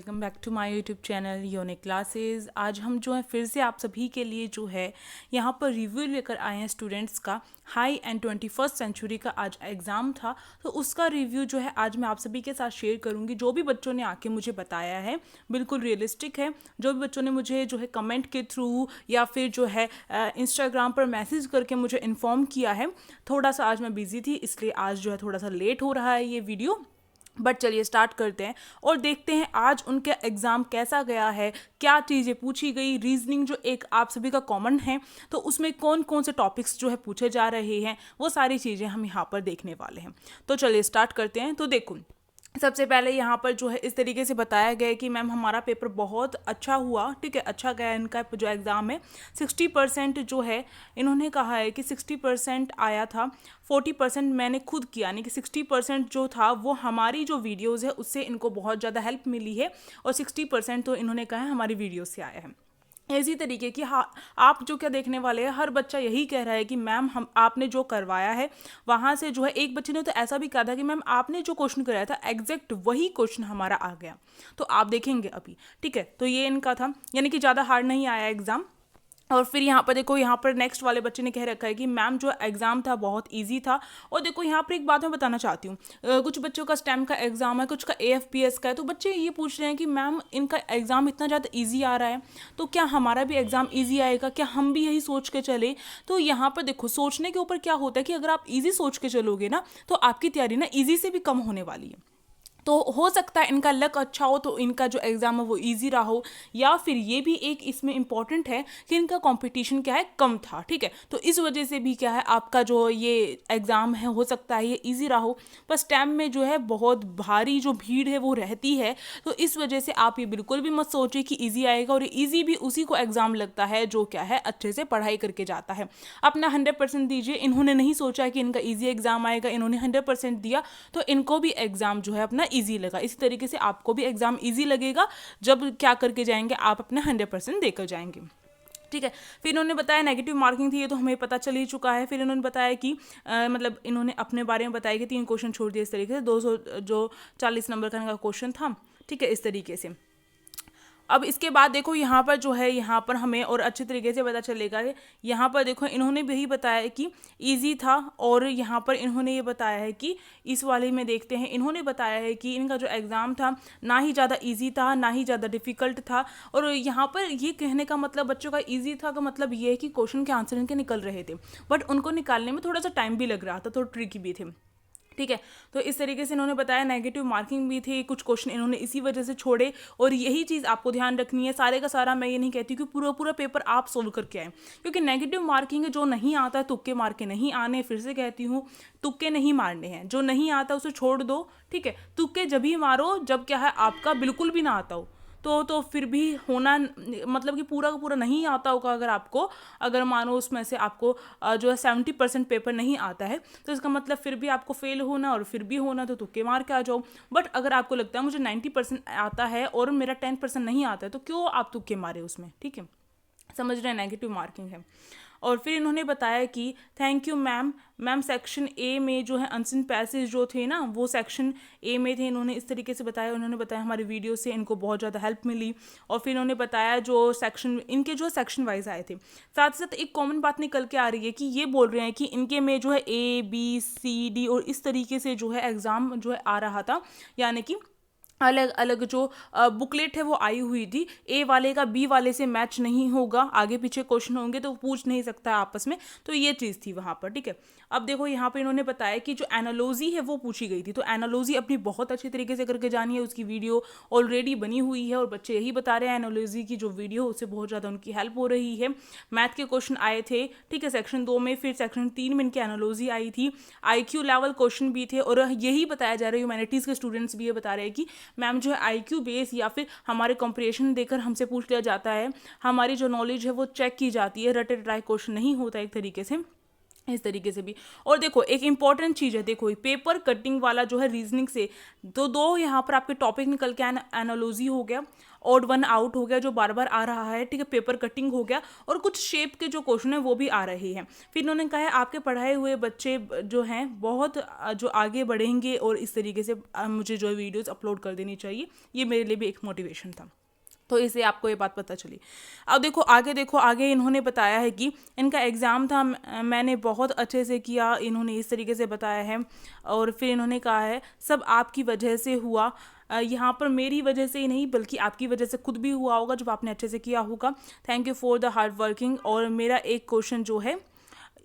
Welcome back to my YouTube channel unique classes. आज हम जो है फिर से आप सभी के लिए जो है यहाँ पर रिव्यू लेकर आए हैं स्टूडेंट्स का। हाई एंड 21st सेंचुरी का आज एग्ज़ाम था, तो उसका रिव्यू जो है आज मैं आप सभी के साथ शेयर करूँगी। जो भी बच्चों ने आके मुझे बताया है बिल्कुल रियलिस्टिक है। जो भी बच्चों ने मुझे जो है कमेंट के थ्रू या फिर जो है इंस्टाग्राम पर मैसेज करके मुझे इन्फॉर्म किया है। थोड़ा सा आज मैं बिज़ी थी, इसलिए आज जो है थोड़ा सा लेट हो रहा है ये वीडियो, बट चलिए स्टार्ट करते हैं और देखते हैं आज उनका एग्ज़ाम कैसा गया है, क्या चीज़ें पूछी गई। रीजनिंग जो एक आप सभी का कॉमन है, तो उसमें कौन कौन से टॉपिक्स जो है पूछे जा रहे हैं, वो सारी चीज़ें हम यहाँ पर देखने वाले हैं। तो चलिए स्टार्ट करते हैं। तो देखो, सबसे पहले यहाँ पर जो है इस तरीके से बताया गया है कि मैम हमारा पेपर बहुत अच्छा हुआ, ठीक है, अच्छा गया इनका जो एग्ज़ाम है। 60% जो है इन्होंने कहा है कि 60% आया था, 40% मैंने खुद किया, यानी कि 60% जो था वो हमारी जो वीडियोज़ है उससे इनको बहुत ज़्यादा हेल्प मिली है, और 60% तो इन्होंने कहा है हमारी वीडियो से आया है। इसी तरीके की हाँ, आप जो क्या देखने वाले हैं, हर बच्चा यही कह रहा है कि मैम हम आपने जो करवाया है वहाँ से जो है, एक बच्चे ने तो ऐसा भी कहा था कि मैम आपने जो क्वेश्चन कराया था एग्जैक्ट वही क्वेश्चन हमारा आ गया। तो आप देखेंगे अभी, ठीक है। तो ये इनका था, यानी कि ज़्यादा हार्ड नहीं आया एग्ज़ाम। और फिर यहाँ पर देखो, यहाँ पर नेक्स्ट वाले बच्चे ने कह रखा है कि मैम जो एग्ज़ाम था बहुत इजी था। और देखो यहाँ पर एक बात मैं बताना चाहती हूँ, कुछ बच्चों का स्टेम का एग्ज़ाम है, कुछ का AFPS का है, तो बच्चे ये पूछ रहे हैं कि मैम इनका एग्ज़ाम इतना ज़्यादा इजी आ रहा है, तो क्या हमारा भी एग्ज़ाम इजी आएगा, क्या हम भी यही सोच के चले। तो यहाँ पर देखो, सोचने के ऊपर क्या होता है कि अगर आप इजी सोच के चलोगे ना, तो आपकी तैयारी ना इजी से भी कम होने वाली है। तो हो सकता है इनका लक अच्छा हो, तो इनका जो एग्ज़ाम है वो इजी रहा हो, या फिर ये भी एक इसमें इम्पॉर्टेंट है कि इनका कंपटीशन क्या है, कम था, ठीक है। तो इस वजह से भी क्या है, आपका जो ये एग्ज़ाम है हो सकता है ये इजी रहा हो, पर स्टेम में जो है बहुत भारी जो भीड़ है वो रहती है। तो इस वजह से आप ये बिल्कुल भी मत सोचिए कि ईजी आएगा, और ईजी भी उसी को एग्ज़ाम लगता है जो क्या है अच्छे से पढ़ाई करके जाता है। अपना 100% दीजिए। इन्होंने नहीं सोचा कि इनका ईजी एग्ज़ाम आएगा, इन्होंने 100% दिया, तो इनको भी एग्ज़ाम जो है अपना ईजी लगा। इसी तरीके से आपको भी एग्ज़ाम ईजी लगेगा जब क्या करके जाएंगे, आप अपना 100% देकर जाएंगे, ठीक है। फिर इन्होंने बताया नेगेटिव मार्किंग थी, ये तो हमें पता चल ही चुका है। फिर इन्होंने बताया कि मतलब इन्होंने अपने बारे में बताया कि 3 क्वेश्चन छोड़ दिए इस तरीके से, 240 नंबर का इनका क्वेश्चन था, ठीक है, इस तरीके से। अब इसके बाद देखो यहाँ पर जो है, यहाँ पर हमें और अच्छे तरीके से पता चलेगा कि यहाँ पर देखो इन्होंने भी यही बताया कि इजी था, और यहाँ पर इन्होंने ये बताया है कि इस वाले में देखते हैं, इन्होंने बताया है कि इनका जो एग्ज़ाम था ना ही ज़्यादा इजी था ना ही ज़्यादा डिफ़िकल्ट था। और यहाँ पर ये कहने का मतलब बच्चों का इजी था का मतलब ये है कि क्वेश्चन के आंसर इनके निकल रहे थे, बट उनको निकालने में थोड़ा सा टाइम भी लग रहा था, थोड़ा ट्रिकी भी थे, ठीक है। तो इस तरीके से इन्होंने बताया, नेगेटिव मार्किंग भी थी, कुछ क्वेश्चन इन्होंने इसी वजह से छोड़े। और यही चीज़ आपको ध्यान रखनी है, सारे का सारा मैं ये नहीं कहती कि पूरा पूरा पेपर आप सोल्व करके आए, क्योंकि नेगेटिव मार्किंग है, जो नहीं आता है तुक्के मार के नहीं आने। फिर से कहती हूँ, तुक्के नहीं मारने हैं, जो नहीं आता उसे छोड़ दो, ठीक है। तुक्के जब ही मारो जब क्या है आपका बिल्कुल भी ना आता हो, तो फिर भी होना, मतलब कि पूरा का पूरा नहीं आता होगा। अगर आपको, अगर मानो उसमें से आपको जो है 70% पेपर नहीं आता है, तो इसका मतलब फिर भी आपको फेल होना और फिर भी होना, तो तुक्के मार के आ जाओ। बट अगर आपको लगता है मुझे 90% आता है और मेरा 10% नहीं आता है, तो क्यों आप तुक्के मारे उसमें, ठीक है, समझ रहे हैं, नेगेटिव मार्किंग है। और फिर इन्होंने बताया कि thank you ma'am section A में जो है अनसिन पैसेज जो थे ना, वो सेक्शन ए में थे, इन्होंने इस तरीके से बताया। उन्होंने बताया हमारी वीडियो से इनको बहुत ज़्यादा हेल्प मिली। और फिर इन्होंने बताया जो सेक्शन इनके जो सेक्शन वाइज आए थे, साथ ही साथ एक कॉमन बात निकल के आ रही है कि ये बोल रहे हैं कि इनके में जो है ABCD और इस तरीके से जो है एग्ज़ाम जो है आ रहा था, यानी कि अलग अलग जो बुकलेट है वो आई हुई थी। ए वाले का बी वाले से मैच नहीं होगा, आगे पीछे क्वेश्चन होंगे तो पूछ नहीं सकता है आपस में, तो ये चीज़ थी वहाँ पर, ठीक है। अब देखो यहाँ पर इन्होंने बताया कि जो एनालॉजी है वो पूछी गई थी, तो एनालॉजी अपनी बहुत अच्छी तरीके से करके जानी है, उसकी वीडियो ऑलरेडी बनी हुई है, और बच्चे यही बता रहे हैं एनालॉजी की जो वीडियो उससे बहुत ज़्यादा उनकी हेल्प हो रही है। मैथ के क्वेश्चन आए थे, ठीक है, सेक्शन 2 में, फिर सेक्शन 3 में इनकी एनालॉजी आई थी, IQ लेवल क्वेश्चन भी थे। और यही बताया जा रहा है, ह्यूमैनिटीज़ के स्टूडेंट्स भी ये बता रहे हैं कि मैम जो है IQ बेस या फिर हमारे कंप्रेशन देकर हमसे पूछ लिया जाता है, हमारी जो नॉलेज है वो चेक की जाती है, रटे रटाए क्वेश्चन नहीं होता एक तरीके से। इस तरीके से भी। और देखो एक इंपॉर्टेंट चीज़ है, देखो पेपर कटिंग वाला जो है रीजनिंग से दो यहाँ पर आपके टॉपिक निकल के एनालॉजी हो गया, ऑड वन आउट हो गया जो बार बार आ रहा है, ठीक है, पेपर कटिंग हो गया, और कुछ शेप के जो क्वेश्चन है वो भी आ रहे हैं। फिर इन्होंने कहा है आपके पढ़ाए हुए बच्चे जो हैं बहुत जो आगे बढ़ेंगे, और इस तरीके से मुझे जो वीडियोज़ अपलोड कर देनी चाहिए, ये मेरे लिए भी एक मोटिवेशन था। तो इससे आपको ये बात पता चली। अब देखो आगे इन्होंने बताया है कि इनका एग्ज़ाम था, मैंने बहुत अच्छे से किया, इन्होंने इस तरीके से बताया है। और फिर इन्होंने कहा है सब आपकी वजह से हुआ, यहाँ पर मेरी वजह से ही नहीं बल्कि आपकी वजह से खुद भी हुआ होगा जब आपने अच्छे से किया होगा। Thank you for the hard working. और मेरा एक क्वेश्चन जो है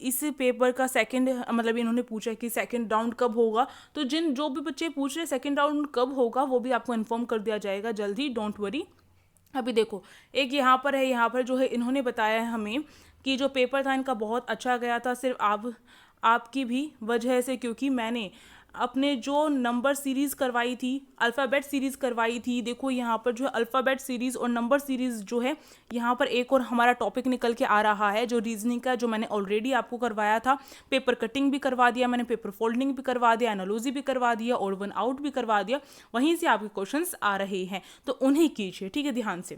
इस पेपर का सेकंड, मतलब इन्होंने पूछा कि सेकंड राउंड कब होगा, तो जो भी बच्चे पूछ रहे सेकंड राउंड कब होगा वो भी आपको इन्फॉर्म कर दिया जाएगा जल्दी, डोंट वरी। अभी देखो एक यहाँ पर है, यहाँ पर जो है इन्होंने बताया है हमें कि जो पेपर था इनका बहुत अच्छा गया था, सिर्फ आपकी भी वजह से, क्योंकि मैंने अपने जो नंबर सीरीज़ करवाई थी, अल्फ़ाबेट सीरीज़ करवाई थी। देखो यहाँ पर जो है अल्फ़ाबेट सीरीज़ और नंबर सीरीज़ जो है, यहाँ पर एक और हमारा टॉपिक निकल के आ रहा है जो रीजनिंग का, जो मैंने ऑलरेडी आपको करवाया था। पेपर कटिंग भी करवा दिया मैंने, पेपर फोल्डिंग भी करवा दिया, एनालॉजी भी करवा दिया, और वन आउट भी करवा दिया। वहीं से आपके क्वेश्चंस आ रहे हैं, तो उन्हें कीजिए, ठीक है, ध्यान से।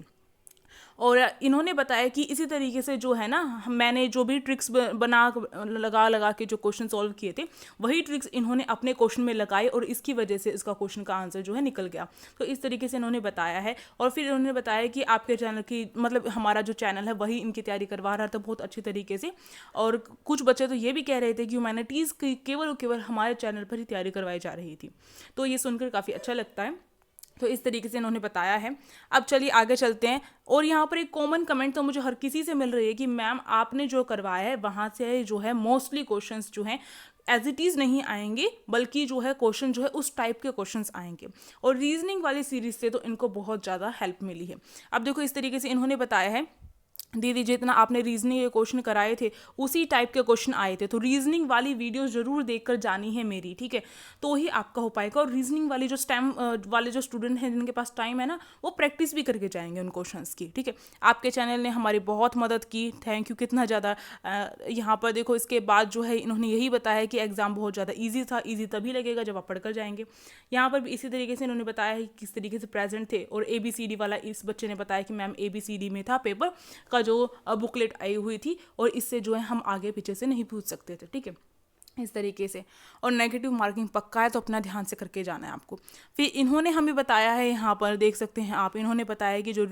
और इन्होंने बताया कि इसी तरीके से जो है ना, मैंने जो भी ट्रिक्स लगा के जो क्वेश्चन सॉल्व किए थे, वही ट्रिक्स इन्होंने अपने क्वेश्चन में लगाए, और इसकी वजह से इसका क्वेश्चन का आंसर जो है निकल गया। तो इस तरीके से इन्होंने बताया है। और फिर इन्होंने बताया कि आपके चैनल की, मतलब हमारा जो चैनल है वही इनकी तैयारी करवा रहा था बहुत अच्छी तरीके से। और कुछ बच्चे तो ये भी कह रहे थे कि ह्यूमैनिटीज़ की केवल हमारे चैनल पर ही तैयारी करवाई जा रही थी। तो ये सुनकर काफ़ी अच्छा लगता है। तो इस तरीके से इन्होंने बताया है। अब चलिए आगे चलते हैं। और यहाँ पर एक कॉमन कमेंट तो मुझे हर किसी से मिल रही है कि मैम आपने जो करवाया है वहाँ से जो है मोस्टली क्वेश्चंस जो हैं एज इट इज़ नहीं आएंगे, बल्कि जो है क्वेश्चन जो है उस टाइप के क्वेश्चंस आएंगे। और रीजनिंग वाली सीरीज से तो इनको बहुत ज़्यादा हेल्प मिली है। अब देखो इस तरीके से इन्होंने बताया है, दीदी जितना आपने रीजनिंग के क्वेश्चन कराए थे उसी टाइप के क्वेश्चन आए थे, तो रीजनिंग वाली वीडियो ज़रूर देखकर जानी है मेरी, ठीक है, तो ही आपका हो पाएगा। और रीजनिंग वाली जो स्टेम वाले जो स्टूडेंट हैं जिनके पास टाइम है ना, वो प्रैक्टिस भी करके जाएंगे उन क्वेश्चंस की, ठीक है। आपके चैनल ने हमारी बहुत मदद की, थैंक यू कितना ज़्यादा। यहाँ पर देखो इसके बाद जो है इन्होंने यही बताया कि एग्ज़ाम बहुत ज़्यादा ईजी था, ईजी तभी लगेगा जब आप पढ़कर जाएंगे। यहाँ पर भी इसी तरीके से इन्होंने बताया है किस तरीके से प्रेजेंट थे। और ABCD वाला इस बच्चे ने बताया कि मैम ABCD में था पेपर का जो बुकलेट आई हुई थी, और इससे जो है हम आगे पीछे से नहीं पूछ सकते थे, ठीक है, इस तरीके से। और नेगेटिव मार्किंग पक्का है, तो अपना ध्यान से करके जाना है आपको। फिर इन्होंने हमें बताया है, यहाँ पर देख सकते हैं आप, इन्होंने बताया कि जो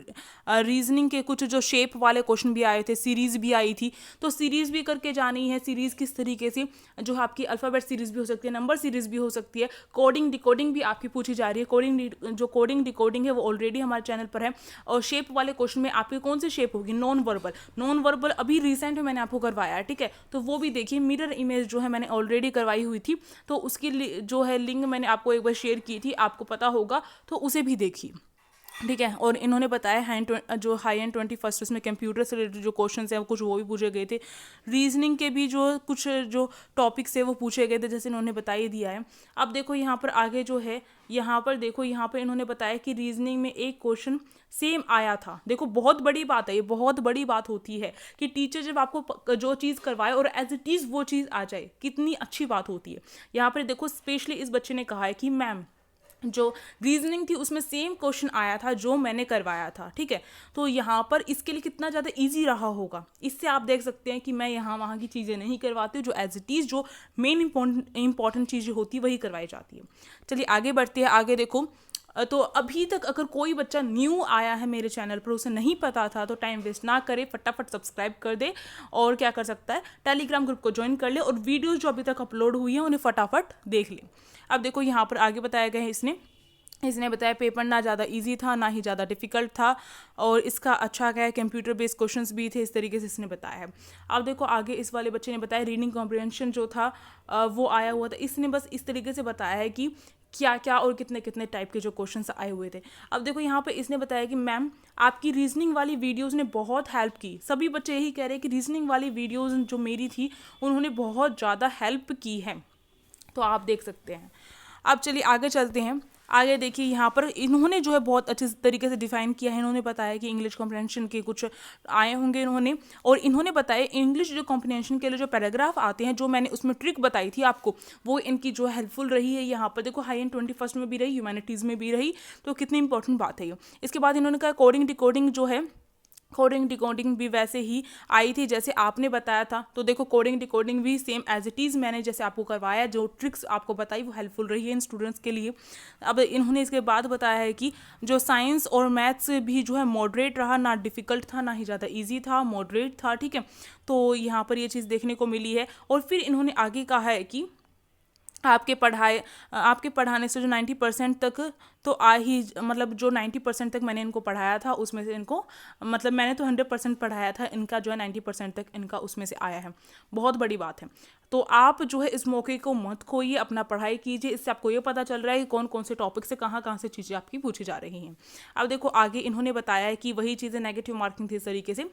रीजनिंग के कुछ जो शेप वाले क्वेश्चन भी आए थे, सीरीज़ भी आई थी, तो सीरीज़ भी करके जानी है। सीरीज़ किस तरीके से, जो आपकी अल्फ़ाबेट सीरीज़ भी हो सकती है, नंबर सीरीज़ भी हो सकती है, कोडिंग डिकोडिंग भी आपकी पूछी जा रही है। कोडिंग डिकोडिंग है वो ऑलरेडी हमारे चैनल पर है। और शेप वाले क्वेश्चन में आपकी कौन सी शेप होगी, नॉन वर्बल अभी रिसेंट में मैंने आपको करवाया है, ठीक है, तो वो भी देखिए। मिरर इमेज जो है मैंने ऑलरेडी करवाई हुई थी, तो उसकी जो है लिंक मैंने आपको एक बार शेयर की थी, आपको पता होगा, तो उसे भी देखिए, ठीक है। और इन्होंने बताया जो हाई एंड 21st उसमें कंप्यूटर से रिलेटेड जो क्वेश्चन हैं कुछ वो भी पूछे गए थे। रीजनिंग के भी जो कुछ जो टॉपिक्स है वो पूछे गए थे, जैसे इन्होंने बता ही दिया है। अब देखो यहाँ पर आगे जो है, यहाँ पर देखो, यहाँ पर इन्होंने बताया कि रीजनिंग में एक क्वेश्चन सेम आया था। देखो बहुत बड़ी बात है, ये बहुत बड़ी बात होती है कि टीचर जब आपको जो चीज़ करवाए और एज इट इज़ वो चीज़ आ जाए, कितनी अच्छी बात होती है। यहाँ पर देखो स्पेशली इस बच्चे ने कहा है कि मैम जो रीजनिंग थी उसमें सेम क्वेश्चन आया था जो मैंने करवाया था, ठीक है, तो यहाँ पर इसके लिए कितना ज़्यादा इजी रहा होगा। इससे आप देख सकते हैं कि मैं यहाँ वहाँ की चीज़ें नहीं करवाती हूँ, जो एज इट इज़ जो मेन इंपॉर्टेंट चीज़ें होती है वही करवाई जाती है। चलिए आगे बढ़ते हैं। आगे देखो, तो अभी तक अगर कोई बच्चा न्यू आया है मेरे चैनल पर, उसे नहीं पता था, तो टाइम वेस्ट ना करे, फटाफट सब्सक्राइब कर दे। और क्या कर सकता है, टेलीग्राम ग्रुप को ज्वाइन कर ले, और वीडियोज़ जो अभी तक अपलोड हुई हैं उन्हें फटाफट देख ले। अब देखो यहाँ पर आगे बताया गया है, इसने बताया पेपर ना ज़्यादा इजी था ना ही ज़्यादा डिफ़िकल्ट था, और इसका अच्छा क्या है, कंप्यूटर बेस्ड क्वेश्चंस भी थे, इस तरीके से इसने बताया है। अब देखो आगे इस वाले बच्चे ने बताया रीडिंग कॉम्प्रिहेंशन जो था वो आया हुआ था। इसने बस इस तरीके से बताया है कि क्या क्या और कितने कितने टाइप के जो क्वेश्चंस आए हुए थे। अब देखो यहाँ पे इसने बताया कि मैम आपकी रीजनिंग वाली वीडियोज़ ने बहुत हेल्प की। सभी बच्चे यही कह रहे हैं कि रीजनिंग वाली वीडियोज़ जो मेरी थी उन्होंने बहुत ज़्यादा हेल्प की है, तो आप देख सकते हैं। अब चलिए आगे चलते हैं। आगे देखिए यहाँ पर इन्होंने जो है बहुत अच्छे तरीके से डिफाइन किया है। इन्होंने बताया कि इंग्लिश कॉम्प्रहेंशन के कुछ आए होंगे इन्होंने, और इन्होंने बताया इंग्लिश जो कॉम्प्रहेंशन के लिए जो पैराग्राफ आते हैं, जो मैंने उसमें ट्रिक बताई थी आपको, वो इनकी जो हेल्पफुल रही है। यहाँ पर देखो हाई एंड 21st में भी रही, ह्यूमैनिटीज़ में भी रही, तो कितनी इंपॉर्टेंट बात है ये। इसके बाद इन्होंने कहा कोडिंग डिकोडिंग जो है, कोडिंग डिकोडिंग भी वैसे ही आई थी जैसे आपने बताया था। तो देखो कोडिंग डिकोडिंग भी सेम एज इट इज़ मैंने जैसे आपको करवाया, जो ट्रिक्स आपको बताई वो हेल्पफुल रही है इन स्टूडेंट्स के लिए। अब इन्होंने इसके बाद बताया है कि जो साइंस और मैथ्स भी जो है मॉडरेट रहा, ना डिफ़िकल्ट था ना ही ज़्यादा ईजी था, मॉडरेट था, ठीक है। तो यहाँ पर ये चीज़ देखने को मिली है। और फिर इन्होंने आगे कहा है कि आपके पढ़ाने से जो 90% तक तो आ ही, मतलब जो 90% तक मैंने इनको पढ़ाया था उसमें से इनको, मतलब मैंने तो 100% पढ़ाया था, इनका जो है 90% तक इनका उसमें से आया है। बहुत बड़ी बात है। तो आप जो है इस मौके को मत खोइए, अपना पढ़ाई कीजिए। इससे आपको ये पता चल रहा है कि कौन कौन से टॉपिक से कहाँ से चीज़ें आपकी पूछी जा रही हैं। अब देखो आगे इन्होंने बताया है कि वही चीज़ें नेगेटिव मार्किंग थी, इस तरीके से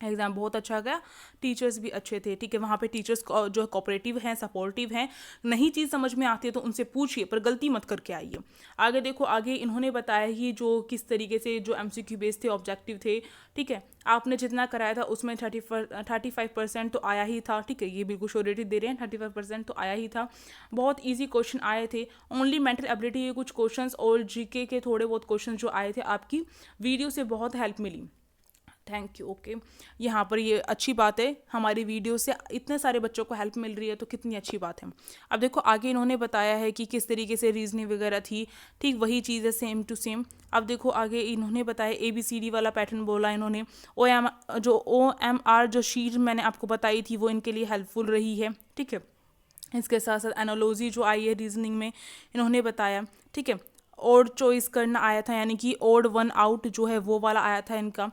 एग्ज़ाम बहुत अच्छा गया, टीचर्स भी अच्छे थे, ठीक है। वहाँ पे टीचर्स जो है कोऑपरेटिव हैं, सपोर्टिव हैं। नई चीज़ समझ में आती है तो उनसे पूछिए, पर गलती मत करके आइए। आगे देखो, आगे इन्होंने बताया कि जो किस तरीके से जो MCQ बेस्ड थे, ऑब्जेक्टिव थे, ठीक है। आपने जितना कराया था उसमें 35% तो आया ही था, ठीक है। ये बिल्कुल श्योरिटी दे रहे हैं, 35% तो आया ही था। बहुत ईजी क्वेश्चन आए थे। ओनली मेंटल एबिलिटी के कुछ क्वेश्चन और GK के थोड़े बहुत क्वेश्चन जो आए थे, आपकी वीडियो से बहुत हेल्प मिली। Thank you, okay. यहाँ पर ये अच्छी बात है, हमारी वीडियो से इतने सारे बच्चों को हेल्प मिल रही है, तो कितनी अच्छी बात है। अब देखो आगे इन्होंने बताया है कि किस तरीके से रीजनिंग वगैरह थी, ठीक वही चीज़ है, सेम टू सेम। अब देखो आगे इन्होंने बताया ABCD वाला पैटर्न बोला इन्होंने। OMR जो शीट मैंने आपको बताई थी वो इनके लिए हेल्पफुल रही है, ठीक है। इसके साथ साथ एनालॉजी जो आई है रीजनिंग में, इन्होंने बताया, ठीक है। ओड चॉइस करना आया था, यानी कि ओड वन आउट जो है वो वाला आया था इनका।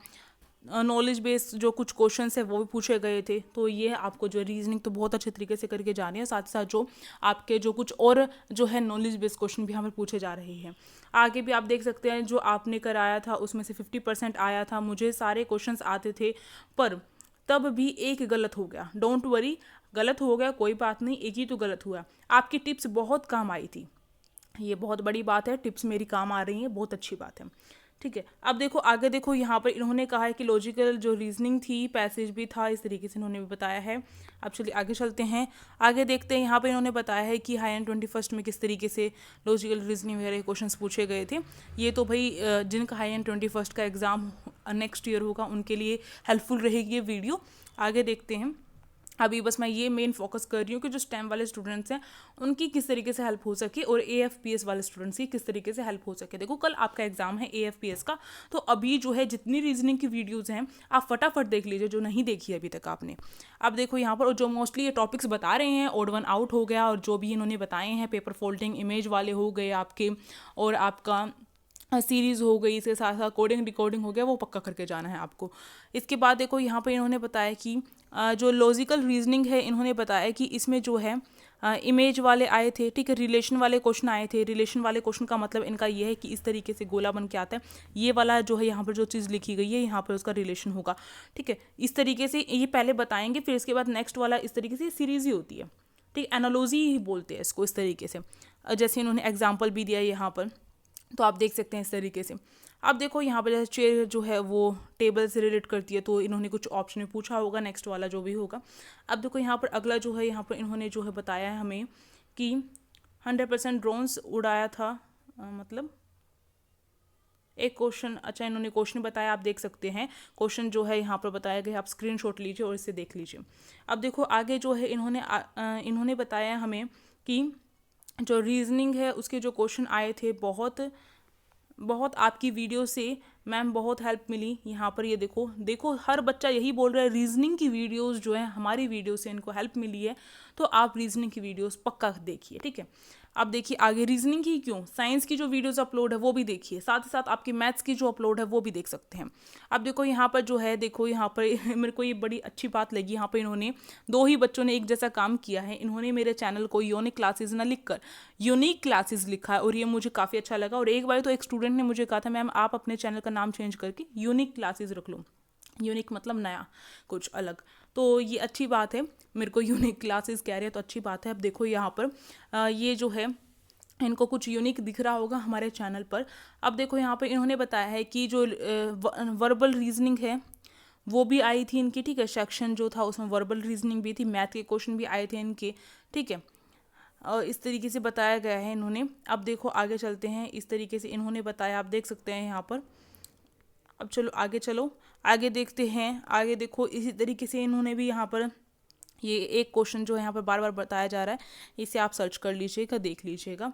नॉलेज बेस्ड जो कुछ क्वेश्चंस है वो भी पूछे गए थे। तो ये आपको जो रीजनिंग तो बहुत अच्छे तरीके से करके जाने हैं, साथ साथ जो आपके जो कुछ और जो है नॉलेज बेस्ड क्वेश्चन भी हमें पूछे जा रहे हैं। आगे भी आप देख सकते हैं जो आपने कराया था उसमें से 50% आया था। मुझे सारे क्वेश्चंस आते थे, पर तब भी एक गलत हो गया। डोंट वरी, गलत हो गया कोई बात नहीं, एक ही तो गलत हुआ। आपकी टिप्स बहुत काम आई थी, ये बहुत बड़ी बात है। टिप्स मेरी काम आ रही हैं, बहुत अच्छी बात है, ठीक है। अब देखो आगे देखो, यहाँ पर इन्होंने कहा है कि लॉजिकल जो रीजनिंग थी, पैसेज भी था, इस तरीके से इन्होंने भी बताया है। अब चलिए आगे चलते हैं, आगे देखते हैं। यहाँ पर इन्होंने बताया है कि हाई एंड 21st में किस तरीके से लॉजिकल रीजनिंग वगैरह क्वेश्चंस पूछे गए थे। ये तो भाई जिनका हाई एंड 21st का एग्ज़ाम नेक्स्ट ईयर होगा उनके लिए हेल्पफुल रहेगी ये वीडियो। आगे देखते हैं। अभी बस मैं ये मेन फोकस कर रही हूँ कि जो स्टेम वाले स्टूडेंट्स हैं उनकी किस तरीके से हेल्प हो सके, और AFPS वाले स्टूडेंट्स की किस तरीके से हेल्प हो सके। देखो कल आपका एग्जाम है AFPS का, तो अभी जो है जितनी रीजनिंग की वीडियोस हैं आप फटाफट देख लीजिए, जो नहीं देखी अभी तक आपने। अब देखो यहाँ पर जो मोस्टली ये टॉपिक्स बता रहे हैं, ओड वन आउट हो गया, और जो भी इन्होंने बताए हैं पेपर फोल्डिंग, इमेज वाले हो गए आपके, और आपका सीरीज़ हो गई, इसके साथ साथ कोडिंग डिकोडिंग हो गया, वो पक्का करके जाना है आपको। इसके बाद देखो यहाँ पे इन्होंने बताया कि जो लॉजिकल रीजनिंग है, इन्होंने बताया कि इसमें जो है इमेज वाले आए थे, ठीक है। रिलेशन वाले क्वेश्चन आए थे। रिलेशन वाले क्वेश्चन का मतलब इनका ये है कि इस तरीके से गोला बन के आता है, ये वाला जो है यहाँ पर जो चीज़ लिखी गई है यहाँ पर उसका रिलेशन होगा, ठीक है। इस तरीके से ये पहले बताएंगे, फिर इसके बाद नेक्स्ट वाला इस तरीके से सीरीज़ ही होती है, ठीक। एनालॉजी ही बोलते हैं इसको इस तरीके से, जैसे इन्होंने एग्जाम्पल भी दिया है यहाँ पर, तो आप देख सकते हैं इस तरीके से। अब देखो यहाँ पर जैसे चेयर जो है वो टेबल से रिलेट करती है, तो इन्होंने कुछ ऑप्शन में पूछा होगा, नेक्स्ट वाला जो भी होगा। अब देखो यहाँ पर अगला जो है, यहाँ पर इन्होंने जो है बताया है हमें कि 100% ड्रोन्स उड़ाया था, मतलब एक क्वेश्चन, अच्छा इन्होंने क्वेश्चन बताया, आप देख सकते हैं क्वेश्चन जो है यहाँ पर बताया गया, आप स्क्रीनशॉट लीजिए और इसे देख लीजिए। अब देखो आगे जो है इन्होंने बताया हमें कि जो रीजनिंग है उसके जो क्वेश्चन आए थे, बहुत आपकी वीडियो से मैम बहुत हेल्प मिली। यहाँ पर ये देखो हर बच्चा यही बोल रहा है, रीजनिंग की वीडियोस जो है हमारी वीडियो से इनको हेल्प मिली है, तो आप रीजनिंग की वीडियोस पक्का देखिए, ठीक है। अब देखिए आगे रीजनिंग की क्यों, साइंस की जो वीडियोस अपलोड है वो भी देखिए, साथ ही साथ आपकी मैथ्स की जो अपलोड है वो भी देख सकते हैं। अब देखो यहाँ पर जो है, देखो यहाँ पर मेरे को ये बड़ी अच्छी बात लगी, यहाँ पर इन्होंने 2 ही बच्चों ने एक जैसा काम किया है। इन्होंने मेरे चैनल को यूनिक क्लासेस ना लिखकर यूनिक क्लासेस लिखा है, और ये मुझे काफ़ी अच्छा लगा। और एक बार तो एक स्टूडेंट ने मुझे कहा था मैम आप अपने चैनल का नाम चेंज करके यूनिक क्लासेस रख लो। यूनिक मतलब नया, कुछ अलग, तो ये अच्छी बात है। मेरे को यूनिक क्लासेस कह रहे हैं तो अच्छी बात है। अब देखो यहाँ पर ये जो है इनको कुछ यूनिक दिख रहा होगा हमारे चैनल पर। अब देखो यहाँ पर इन्होंने बताया है कि जो वर्बल रीजनिंग है वो भी आई थी इनकी, ठीक है। सेक्शन जो था उसमें वर्बल रीजनिंग भी थी, मैथ के क्वेश्चन भी आए थे इनके, ठीक है। इस तरीके से बताया गया है इन्होंने। अब देखो आगे चलते हैं, इस तरीके से इन्होंने बताया, आप देख सकते हैं यहाँ पर। अब चलो आगे देखते हैं। आगे देखो इसी तरीके से इन्होंने भी यहाँ पर ये एक क्वेश्चन जो है यहाँ पर बार बार बताया जा रहा है, इसे आप सर्च कर लीजिएगा, देख लीजिएगा।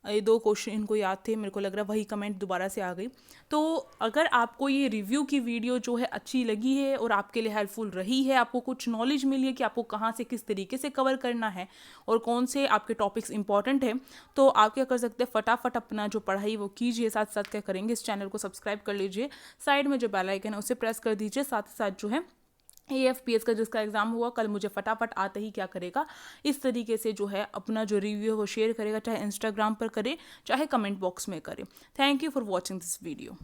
ये 2 क्वेश्चन इनको याद थे, मेरे को लग रहा है वही कमेंट दोबारा से आ गई। तो अगर आपको ये रिव्यू की वीडियो जो है अच्छी लगी है और आपके लिए हेल्पफुल रही है, आपको कुछ नॉलेज मिली है कि आपको कहाँ से किस तरीके से कवर करना है और कौन से आपके टॉपिक्स इंपॉर्टेंट है, तो आप क्या कर सकते हैं, फटाफट अपना जो पढ़ाई वो कीजिए। साथ साथ क्या करेंगे, इस चैनल को सब्सक्राइब कर लीजिए, साइड में जो बेल आइकन है उसे प्रेस कर दीजिए। साथ ही साथ जो है AFPS का जिसका एग्ज़ाम हुआ कल, मुझे फटाफट आते ही क्या करेगा, इस तरीके से जो है अपना जो रिव्यू है वो शेयर करेगा, चाहे इंस्टाग्राम पर करे चाहे कमेंट बॉक्स में करे। Thank you for watching this video.